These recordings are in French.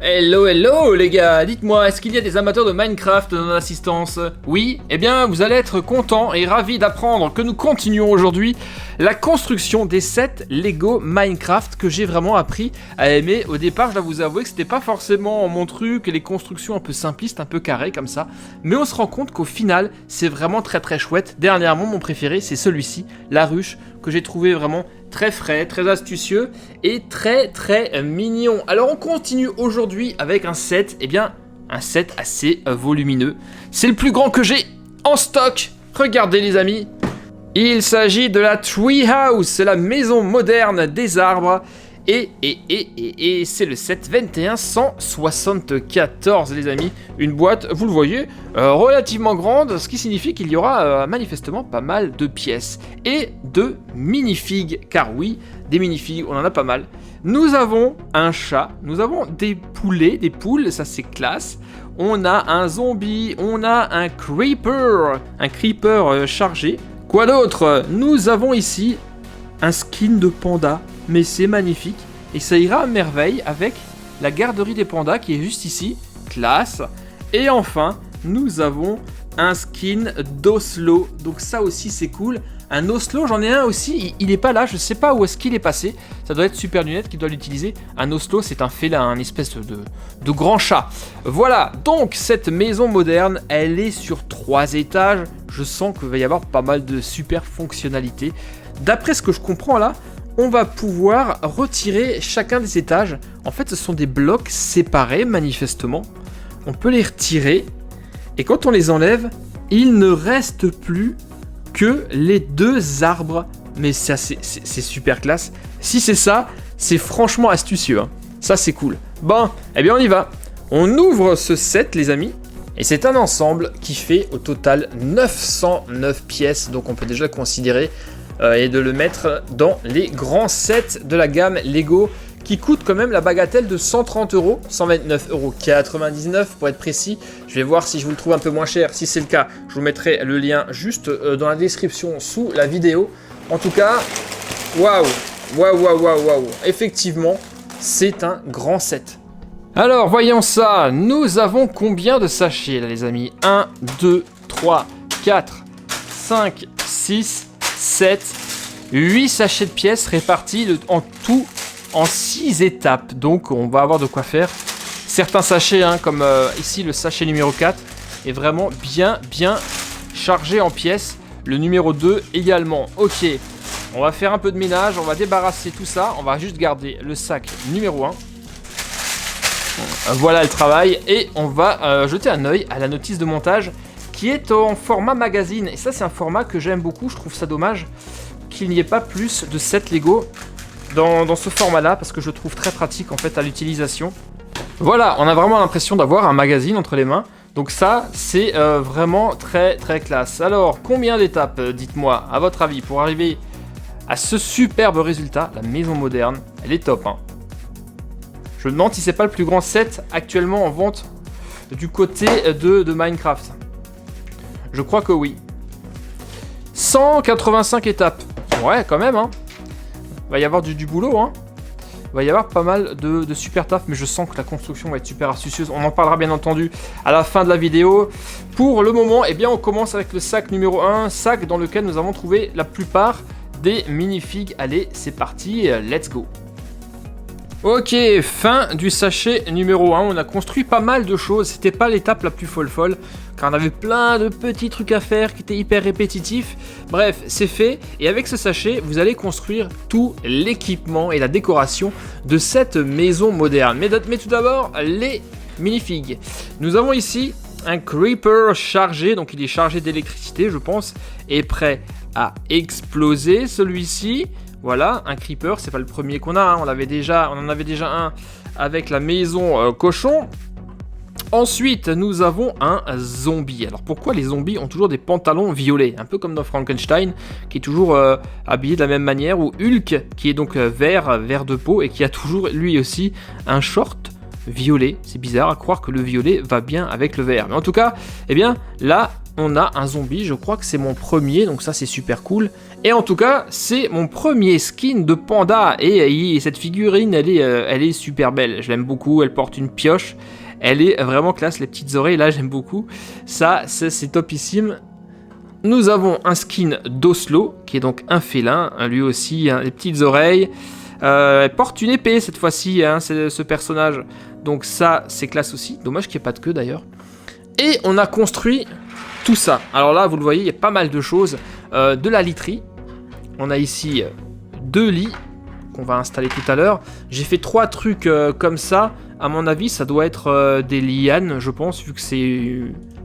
Hello, hello les gars, dites-moi, est-ce qu'il y a des amateurs de Minecraft dans l'assistance? Oui? Eh bien, vous allez être contents et ravis d'apprendre que nous continuons aujourd'hui la construction des sets Lego Minecraft que j'ai vraiment appris à aimer. Au départ, je dois vous avouer que c'était pas forcément mon truc, les constructions un peu simplistes, un peu carrées comme ça, mais on se rend compte qu'au final, c'est vraiment très très chouette. Dernièrement, mon préféré, c'est celui-ci, la ruche, que j'ai trouvé vraiment très frais, très astucieux et très très mignon. Alors on continue aujourd'hui avec un set, un set assez volumineux. C'est le plus grand que j'ai en stock. Regardez les amis. Il s'agit de la Treehouse, c'est la maison moderne des arbres. Et c'est le set 21174 les amis. Une boîte, vous le voyez, relativement grande, ce qui signifie qu'il y aura manifestement pas mal de pièces. Et de minifigs, car oui, des minifigs, on en a pas mal. Nous avons un chat, nous avons des poulets, des poules, ça c'est classe. On a un zombie, on a un creeper chargé. Quoi d'autre? Nous avons ici un skin de panda. Mais c'est magnifique et ça ira à merveille avec la garderie des pandas qui est juste ici, classe. Et enfin, nous avons un skin d'Oslo, donc ça aussi c'est cool. Un Oslo, j'en ai un aussi, il est pas là, je sais pas où est-ce qu'il est passé. Ça doit être Super Lunette qui doit l'utiliser. Un Oslo, c'est un félin, un espèce de grand chat. Voilà, donc cette maison moderne, elle est sur 3 étages. Je sens qu'il va y avoir pas mal de super fonctionnalités. D'après ce que je comprends là, on va pouvoir retirer chacun des étages. En fait, ce sont des blocs séparés, manifestement. On peut les retirer. Et quand on les enlève, il ne reste plus que les 2 arbres. Mais ça, c'est super classe. Si c'est ça, c'est franchement astucieux. Hein. Ça, c'est cool. Bon, eh bien, on y va. On ouvre ce set, les amis. Et c'est un ensemble qui fait au total 909 pièces. Donc, on peut déjà le considérer et de le mettre dans les grands sets de la gamme Lego qui coûtent quand même la bagatelle de 130 €, 129,99 € pour être précis. Je vais voir si je vous le trouve un peu moins cher. Si c'est le cas, je vous mettrai le lien juste dans la description sous la vidéo. En tout cas, waouh. Effectivement, c'est un grand set. Alors, voyons ça. Nous avons combien de sachets là les amis? 1, 2, 3, 4, 5, 6, 7, 8 sachets de pièces répartis en tout en 6 étapes. Donc on va avoir de quoi faire. Certains sachets, comme ici le sachet numéro 4, est vraiment bien chargé en pièces. Le numéro 2 également. Ok, on va faire un peu de ménage, on va débarrasser tout ça. On va juste garder le sac numéro 1. Voilà le travail. Et on va jeter un œil à la notice de montage qui est en format magazine. Et ça, c'est un format que j'aime beaucoup. Je trouve ça dommage qu'il n'y ait pas plus de sets Lego dans ce format-là, parce que je le trouve très pratique en fait à l'utilisation. Voilà, on a vraiment l'impression d'avoir un magazine entre les mains. Donc ça, c'est vraiment très classe. Alors, combien d'étapes, dites-moi, à votre avis, pour arriver à ce superbe résultat? La maison moderne, elle est top. Je me demande si c'est pas le plus grand set actuellement en vente du côté de Minecraft. Je crois que oui. 185 étapes. Ouais, quand même, Va y avoir du boulot, Va y avoir pas mal de super taf, mais je sens que la construction va être super astucieuse. On en parlera bien entendu à la fin de la vidéo. Pour le moment, on commence avec le sac numéro 1, sac dans lequel nous avons trouvé la plupart des minifigs. Allez, c'est parti, let's go. Ok, fin du sachet numéro 1, on a construit pas mal de choses, c'était pas l'étape la plus folle, car on avait plein de petits trucs à faire qui étaient hyper répétitifs. Bref, c'est fait, et avec ce sachet, vous allez construire tout l'équipement et la décoration de cette maison moderne. Mais tout d'abord, les minifigs. Nous avons ici un creeper chargé, donc il est chargé d'électricité, je pense, et prêt à exploser, celui-ci. Voilà, un creeper, c'est pas le premier qu'on a, on en avait déjà un avec la maison cochon. Ensuite, nous avons un zombie. Alors pourquoi les zombies ont toujours des pantalons violets? Un peu comme dans Frankenstein, qui est toujours habillé de la même manière, ou Hulk, qui est donc vert de peau, et qui a toujours lui aussi un short violet. C'est bizarre à croire que le violet va bien avec le vert. Mais en tout cas, là, on a un zombie, je crois que c'est mon premier, donc ça c'est super cool. Et en tout cas, c'est mon premier skin de panda, et cette figurine, elle est super belle, je l'aime beaucoup, elle porte une pioche, elle est vraiment classe, les petites oreilles là j'aime beaucoup, ça c'est topissime. Nous avons un skin d'Oslo, qui est donc un félin, lui aussi, hein, les petites oreilles. Elle porte une épée cette fois-ci, hein, ce personnage. Donc ça, c'est classe aussi. Dommage qu'il n'y ait pas de queue d'ailleurs. Et on a construit tout ça. Alors là, vous le voyez, il y a pas mal de choses. De la literie. On a ici 2 lits qu'on va installer tout à l'heure. J'ai fait 3 trucs comme ça. À mon avis, ça doit être des lianes, je pense, vu que c'est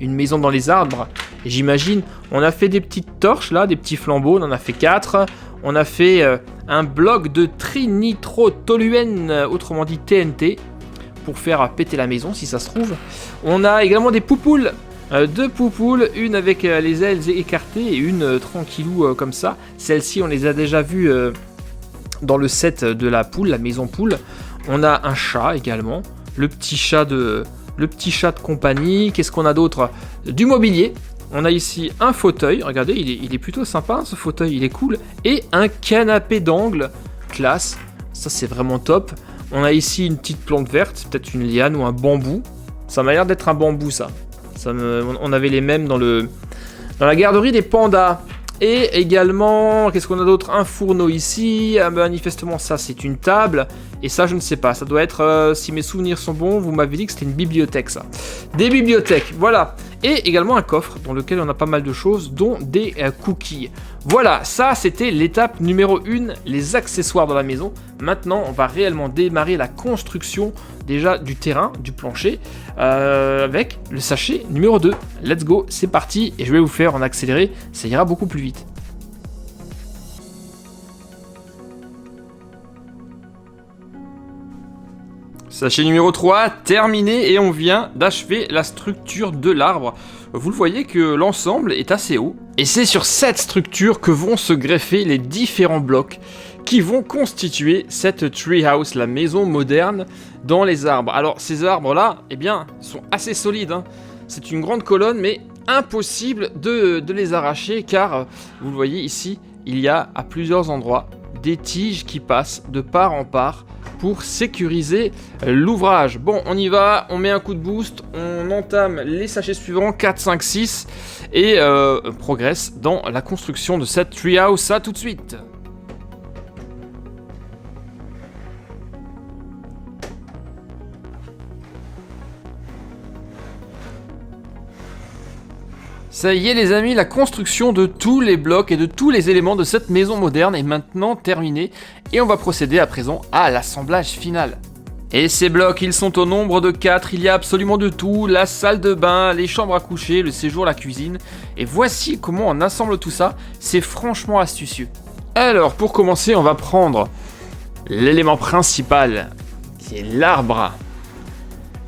une maison dans les arbres. Et j'imagine, on a fait des petites torches là, des petits flambeaux, on en a fait 4. On a fait un bloc de trinitrotoluène, autrement dit TNT, pour faire péter la maison si ça se trouve. On a également des poupoules, 2 poupoules, une avec les ailes écartées et une tranquillou comme ça. Celles-ci, on les a déjà vues dans le set de la poule, la maison poule. On a un chat également, le petit chat de compagnie. Qu'est-ce qu'on a d'autre? Du mobilier. On a ici un fauteuil, regardez, il est plutôt sympa hein, ce fauteuil, il est cool. Et un canapé d'angle, classe, ça c'est vraiment top. On a ici une petite plante verte, peut-être une liane ou un bambou. Ça m'a l'air d'être un bambou ça. On avait les mêmes dans la garderie des pandas. Et également, qu'est-ce qu'on a d'autre? Un fourneau ici, manifestement ça c'est une table. Et ça je ne sais pas, ça doit être, si mes souvenirs sont bons, vous m'avez dit que c'était une bibliothèque ça. Des bibliothèques, voilà. Et également un coffre dans lequel on a pas mal de choses, dont des cookies. Voilà, ça c'était l'étape numéro 1, les accessoires de la maison. Maintenant on va réellement démarrer la construction déjà du terrain, du plancher, avec le sachet numéro 2. Let's go, c'est parti, et je vais vous faire en accéléré, ça ira beaucoup plus vite. Sachet numéro 3, terminé, et on vient d'achever la structure de l'arbre. Vous le voyez que l'ensemble est assez haut. Et c'est sur cette structure que vont se greffer les différents blocs qui vont constituer cette treehouse, la maison moderne dans les arbres. Alors ces arbres-là, eh bien, sont assez solides, hein. C'est une grande colonne, mais impossible de les arracher, car, vous le voyez ici, il y a à plusieurs endroits des tiges qui passent de part en part pour sécuriser l'ouvrage. Bon, on y va, on met un coup de boost, on entame les sachets suivants, 4, 5, 6, et progresse dans la construction de cette treehouse. Ça tout de suite. Ça y est les amis, la construction de tous les blocs et de tous les éléments de cette maison moderne est maintenant terminée, et on va procéder à présent à l'assemblage final. Et ces blocs, ils sont au nombre de 4, il y a absolument de tout, la salle de bain, les chambres à coucher, le séjour, la cuisine, et voici comment on assemble tout ça, c'est franchement astucieux. Alors pour commencer, on va prendre l'élément principal, qui est l'arbre,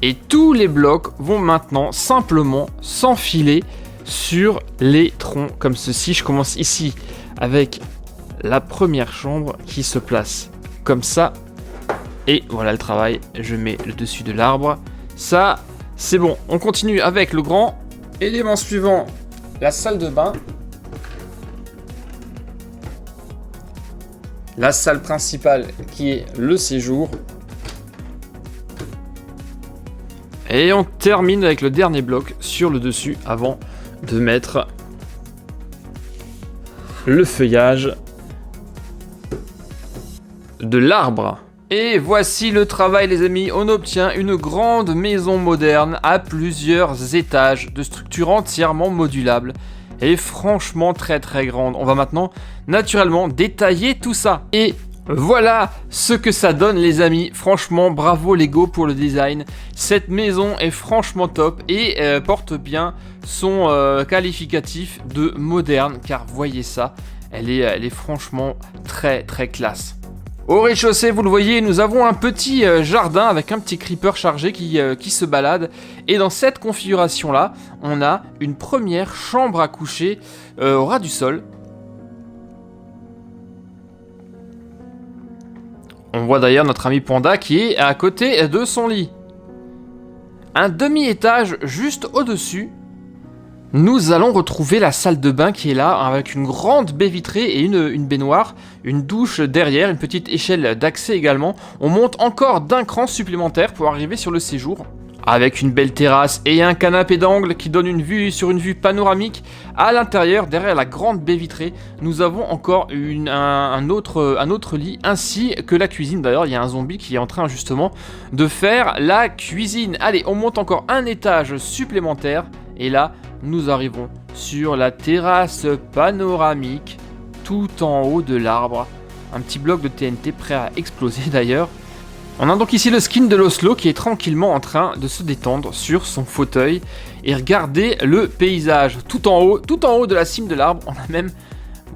et tous les blocs vont maintenant simplement s'enfiler sur les troncs comme ceci. Je commence ici avec la première chambre qui se place comme ça, et voilà le travail, je mets le dessus de l'arbre, ça c'est bon. On continue avec le grand élément suivant, la salle de bain, la salle principale qui est le séjour, et on termine avec le dernier bloc sur le dessus avant de mettre le feuillage de l'arbre. Et voici le travail les amis, on obtient une grande maison moderne à plusieurs étages, de structure entièrement modulable et franchement très très grande. On va maintenant naturellement détailler tout ça. Et voilà ce que ça donne les amis, franchement bravo Lego pour le design, cette maison est franchement top et porte bien son qualificatif de moderne, car voyez ça, elle est franchement très très classe. Au rez-de-chaussée, vous le voyez, nous avons un petit jardin avec un petit creeper chargé qui se balade, et dans cette configuration là, on a une première chambre à coucher au ras du sol. On voit d'ailleurs notre ami Panda qui est à côté de son lit. Un demi-étage juste au-dessus. nous allons retrouver la salle de bain qui est là, avec une grande baie vitrée et une baignoire, une douche derrière, une petite échelle d'accès également. On monte encore d'un cran supplémentaire pour arriver sur le séjour, avec une belle terrasse et un canapé d'angle qui donne une vue sur une vue panoramique. À l'intérieur, derrière la grande baie vitrée, nous avons encore un autre lit, ainsi que la cuisine. D'ailleurs, il y a un zombie qui est en train justement de faire la cuisine. Allez, on monte encore un étage supplémentaire, et là, nous arrivons sur la terrasse panoramique, tout en haut de l'arbre. Un petit bloc de TNT prêt à exploser d'ailleurs. On a donc ici le skin de l'Oslo qui est tranquillement en train de se détendre sur son fauteuil. Et regardez le paysage, tout en haut de la cime de l'arbre, on a même,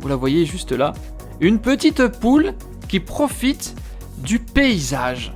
vous la voyez juste là, une petite poule qui profite du paysage.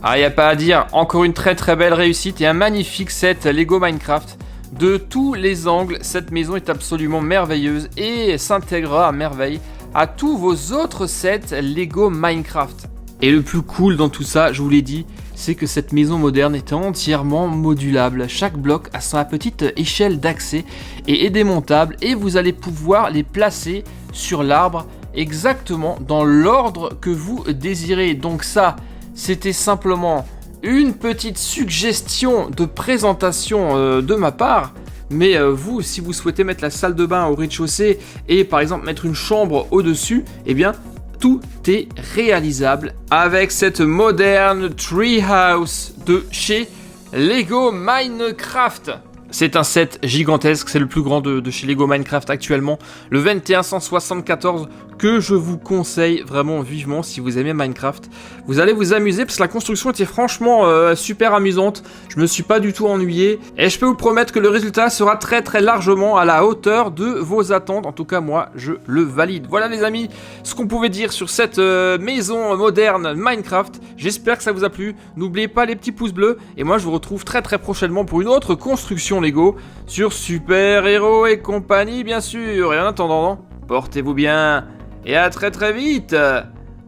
Ah, y a pas à dire, encore une très très belle réussite et un magnifique set Lego Minecraft. De tous les angles, cette maison est absolument merveilleuse et s'intégrera à merveille à tous vos autres sets Lego Minecraft. Et le plus cool dans tout ça, je vous l'ai dit, c'est que cette maison moderne est entièrement modulable. Chaque bloc a sa petite échelle d'accès et est démontable, et vous allez pouvoir les placer sur l'arbre exactement dans l'ordre que vous désirez. Donc ça, c'était simplement une petite suggestion de présentation de ma part. Mais vous, si vous souhaitez mettre la salle de bain au rez-de-chaussée et par exemple mettre une chambre au-dessus, eh bien tout est réalisable avec cette moderne treehouse de chez Lego Minecraft. C'est un set gigantesque, c'est le plus grand de chez Lego Minecraft actuellement, le 2174, que je vous conseille vraiment vivement si vous aimez Minecraft. Vous allez vous amuser parce que la construction était franchement super amusante, je me suis pas du tout ennuyé, et je peux vous promettre que le résultat sera très très largement à la hauteur de vos attentes. En tout cas moi je le valide. Voilà les amis, ce qu'on pouvait dire sur cette maison moderne Minecraft. J'espère que ça vous a plu, n'oubliez pas les petits pouces bleus, et moi je vous retrouve très très prochainement pour une autre construction Lego sur Super Héros et compagnie bien sûr. Et en attendant, portez-vous bien et à très très vite.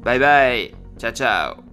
Bye bye, ciao ciao.